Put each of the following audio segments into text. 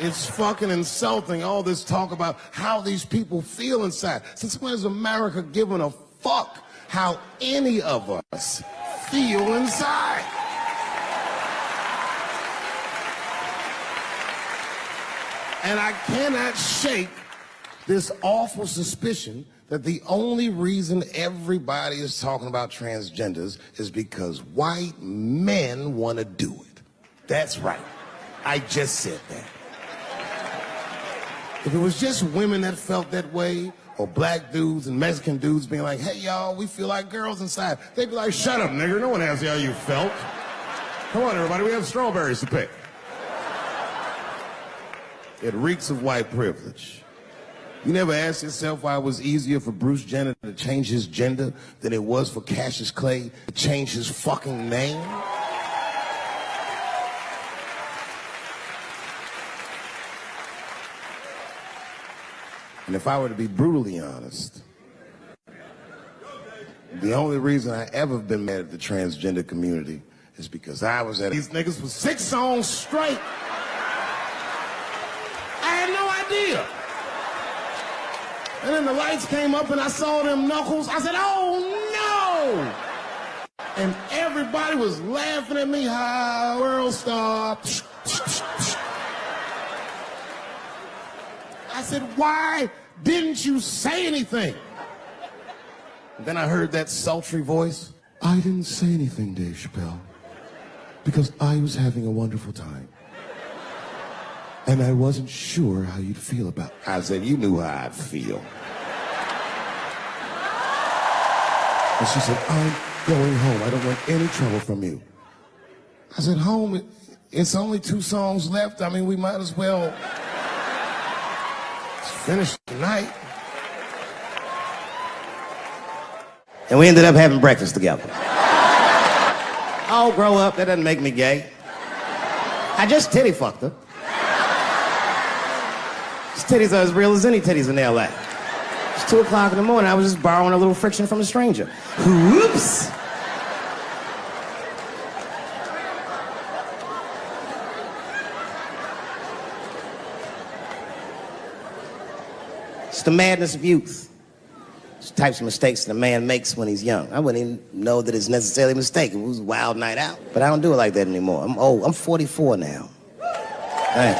It's fucking insulting, all this talk about how these people feel inside. Since when has America given a fuck how any of us feel inside? And I cannot shake this awful suspicion that the only reason everybody is talking about transgenders is because white men want to do it. That's right. I just said that. If it was just women that felt that way, or black dudes and Mexican dudes being like, hey, y'all, we feel like girls inside, they'd be like, shut up, nigger. No one asked you how you felt. Come on, everybody, we have strawberries to pick. It reeks of white privilege. You never asked yourself why it was easier for Bruce Jenner to change his gender than it was for Cassius Clay to change his fucking name? And if I were to be brutally honest, the only reason I ever been mad at the transgender community is because I was at these niggas for 6 songs straight. I had no idea. And then the lights came up and I saw them knuckles. I said, oh no! And everybody was laughing at me. Hi, world star. I said, why didn't you say anything? And then I heard that sultry voice. I didn't say anything, Dave Chappelle, because I was having a wonderful time. And I wasn't sure how you'd feel about it. I said, you knew how I'd feel. And she said, I'm going home. I don't want any trouble from you. I said, home? It's only 2 songs left. I mean, we might as well finish tonight. And we ended up having breakfast together. Oh, grow up. That doesn't make me gay. I just titty fucked her. His titties are as real as any titties in LA. It's 2 o'clock in the morning. I was just borrowing a little friction from a stranger. Whoops! It's the madness of youth. It's the types of mistakes that a man makes when he's young. I wouldn't even know that it's necessarily a mistake. It was a wild night out. But I don't do it like that anymore. I'm old. I'm 44 now. Hey.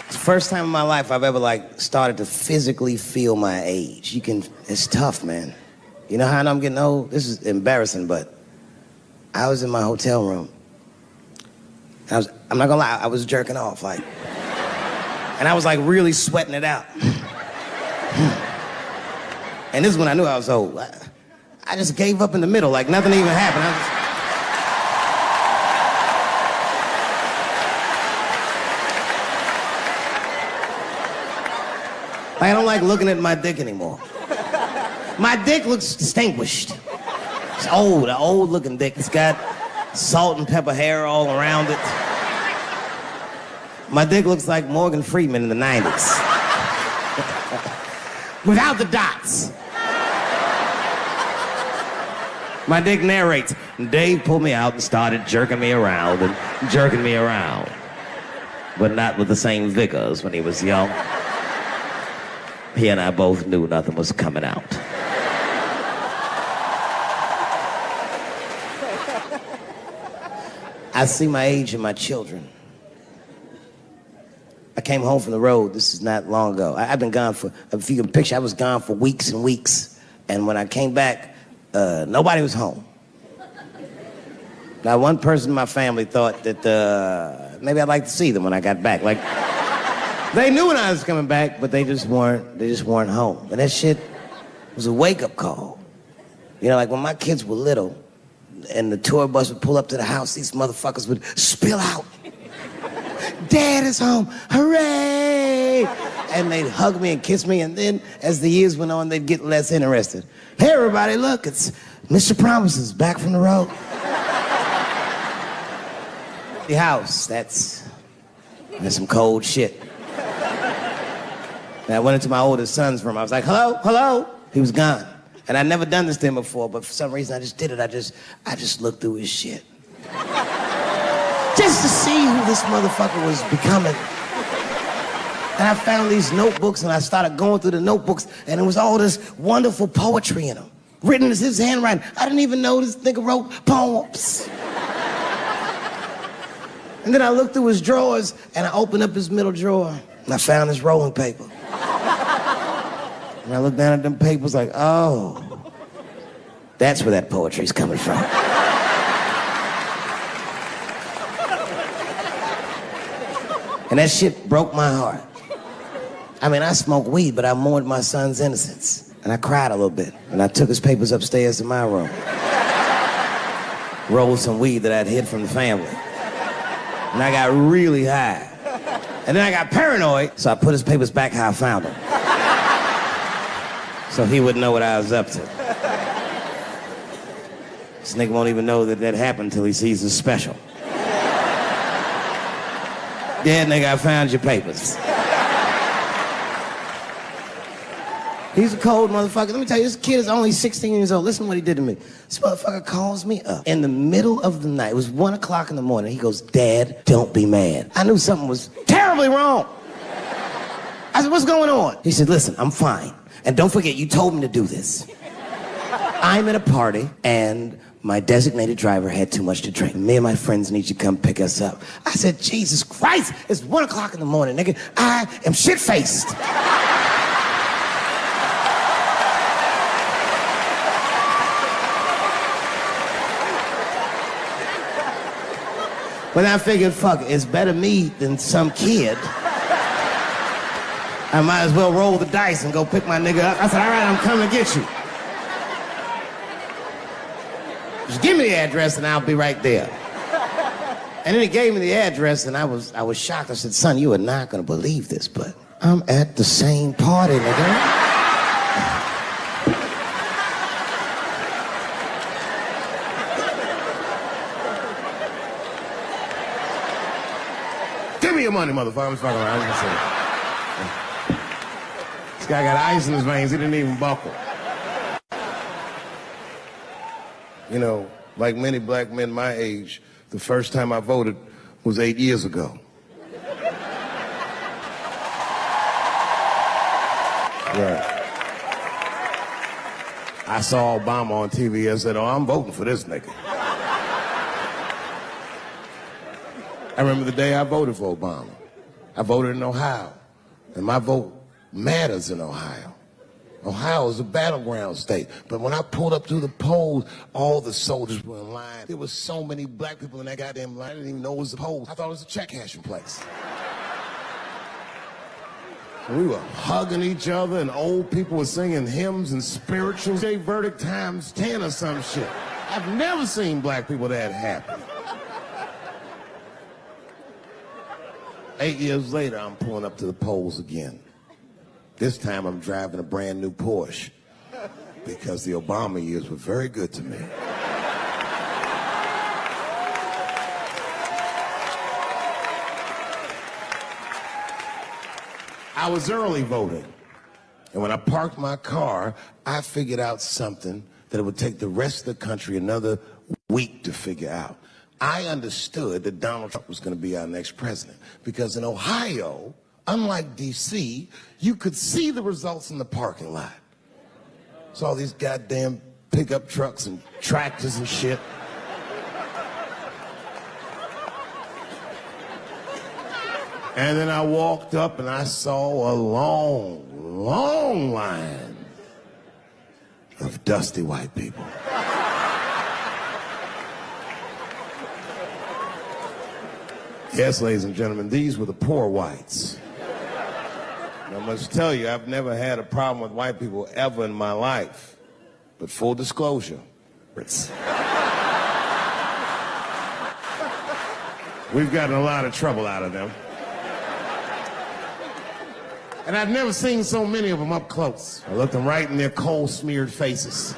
It's the first time in my life I've ever, started to physically feel my age. It's tough, man. You know how I know I'm getting old? This is embarrassing, but I was in my hotel room. I'm not gonna lie, I was jerking off, and I was really sweating it out. And this is when I knew I was old. I just gave up in the middle, nothing even happened. I don't like looking at my dick anymore. My dick looks distinguished. It's old, an old looking dick. It's got salt and pepper hair all around it. My dick looks like Morgan Freeman in the 90s. Without the dots. My dick narrates. Dave pulled me out and started jerking me around and jerking me around. But not with the same vigor as when he was young. He and I both knew nothing was coming out. I see my age in my children. I came home from the road. This is not long ago. I've been gone for, if you can picture, I was gone for weeks and weeks. And when I came back, nobody was home. Now, one person in my family thought that maybe I'd like to see them when I got back. They knew when I was coming back, but they just weren't home. And that shit was a wake-up call. You know, when my kids were little and the tour bus would pull up to the house, these motherfuckers would spill out. Dad is home, hooray! And they'd hug me and kiss me, and then as the years went on, they'd get less interested. Hey, everybody, look, it's Mr. Promises back from the road. The house, that's some cold shit. And I went into my oldest son's room. I was like, hello, hello? He was gone. And I'd never done this to him before, but for some reason I just did it. I just looked through his shit. just to see who this motherfucker was becoming. And I found these notebooks, and I started going through the notebooks, and it was all this wonderful poetry in them, written in his handwriting. I didn't even know this nigga wrote poems. And then I looked through his drawers, and I opened up his middle drawer, and I found his rolling paper. And I looked down at them papers like, oh, that's where that poetry's coming from. And that shit broke my heart. I mean, I smoked weed, but I mourned my son's innocence. And I cried a little bit. And I took his papers upstairs to my room. Rolled some weed that I'd hid from the family. And I got really high. And then I got paranoid, so I put his papers back how I found them. So he wouldn't know what I was up to. This nigga won't even know that that happened until he sees the special. Yeah, nigga, I found your papers. He's a cold motherfucker. Let me tell you, this kid is only 16 years old. Listen to what he did to me. This motherfucker calls me up in the middle of the night. It was 1 o'clock in the morning. He goes, Dad, don't be mad. I knew something was terribly wrong. I said, what's going on? He said, listen, I'm fine. And don't forget, you told me to do this. I'm at a party, and my designated driver had too much to drink. Me and my friends need you to come pick us up. I said, Jesus Christ, it's 1 o'clock in the morning, nigga. I am shit-faced. But I figured, fuck, it's better me than some kid. I might as well roll the dice and go pick my nigga up. I said, all right, I'm coming to get you. Just give me the address and I'll be right there. And then he gave me the address and I was shocked. I said, son, you are not gonna believe this, but I'm at the same party, nigga. Give me your money, motherfucker. I'm fucking around. This guy got ice in his veins. He didn't even buckle. You know, like many black men my age, the first time I voted was 8 years ago. Right. I saw Obama on TV and said, oh, I'm voting for this nigga. I remember the day I voted for Obama. I voted in Ohio, and my vote matters in Ohio. Ohio is a battleground state, but when I pulled up to the polls, all the soldiers were in line. There was so many black people in that goddamn line, I didn't even know it was a poll. I thought it was a check cashing place. We were hugging each other, and old people were singing hymns and spirituals. J Verdict times 10 or some shit. I've never seen black people that happy. 8 years later, I'm pulling up to the polls again. This time I'm driving a brand new Porsche because the Obama years were very good to me. I was early voting, and when I parked my car, I figured out something that it would take the rest of the country another week to figure out. I understood that Donald Trump was going to be our next president because in Ohio, unlike D.C., you could see the results in the parking lot. Saw these goddamn pickup trucks and tractors and shit. And then I walked up and I saw a long, long line of dusty white people. Yes, ladies and gentlemen, these were the poor whites. And I must tell you, I've never had a problem with white people ever in my life. But full disclosure, we've gotten a lot of trouble out of them. And I've never seen so many of them up close. I looked them right in their coal-smeared faces.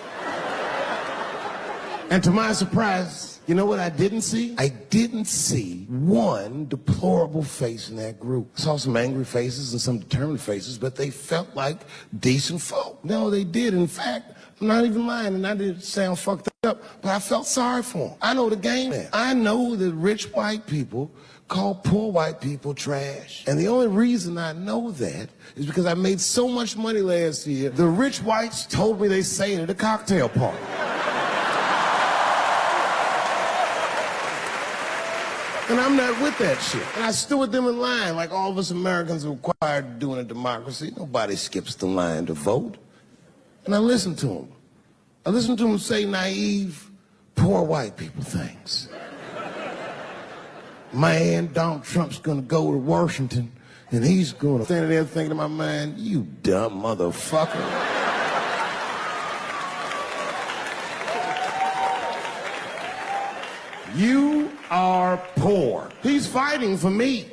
And to my surprise, you know what I didn't see? I didn't see one deplorable face in that group. I saw some angry faces and some determined faces, but they felt like decent folk. No, they did. In fact, I'm not even lying, and I didn't sound fucked up, but I felt sorry for him. I know the game now. I know that rich white people call poor white people trash. And the only reason I know that is because I made so much money last year, the rich whites told me they say it at a cocktail party. And I'm not with that shit. And I stood with them in line like all of us Americans are required to do in a democracy. Nobody skips the line to vote. And I listened to them. I listened to them say naive, poor white people things. Man, Donald Trump's gonna go to Washington and he's gonna stand there thinking to my mind, you dumb motherfucker. You are poor. He's fighting for me.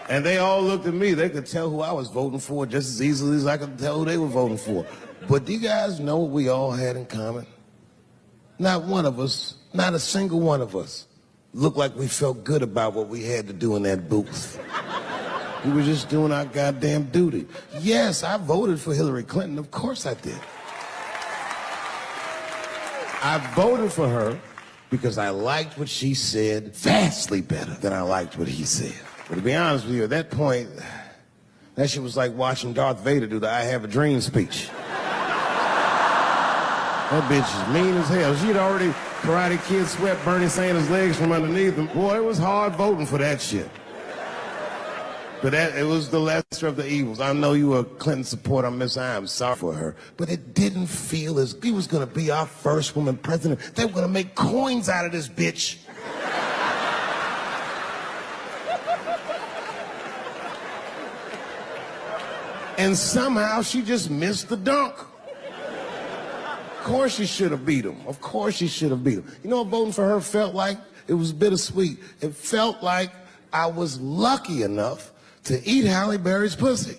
And they all looked at me. They could tell who I was voting for just as easily as I could tell who they were voting for. But do you guys know what we all had in common? Not one of us, not a single one of us, looked like we felt good about what we had to do in that booth. We were just doing our goddamn duty. Yes, I voted for Hillary Clinton. Of course I did. I voted for her because I liked what she said vastly better than I liked what he said. But to be honest with you, at that point, that shit was like watching Darth Vader do the I Have a Dream speech. That bitch is mean as hell. She'd already Karate Kid swept Bernie Sanders' legs from underneath him. Boy, it was hard voting for that shit. But it was the lesser of the evils. I know you were a Clinton supporter, Miss I. I'm sorry for her. But it didn't feel as he was going to be our first woman president. They were going to make coins out of this bitch. And somehow she just missed the dunk. Of course she should have beat him. Of course she should have beat him. You know what voting for her felt like? It was bittersweet. It felt like I was lucky enough to eat Halle Berry's pussy.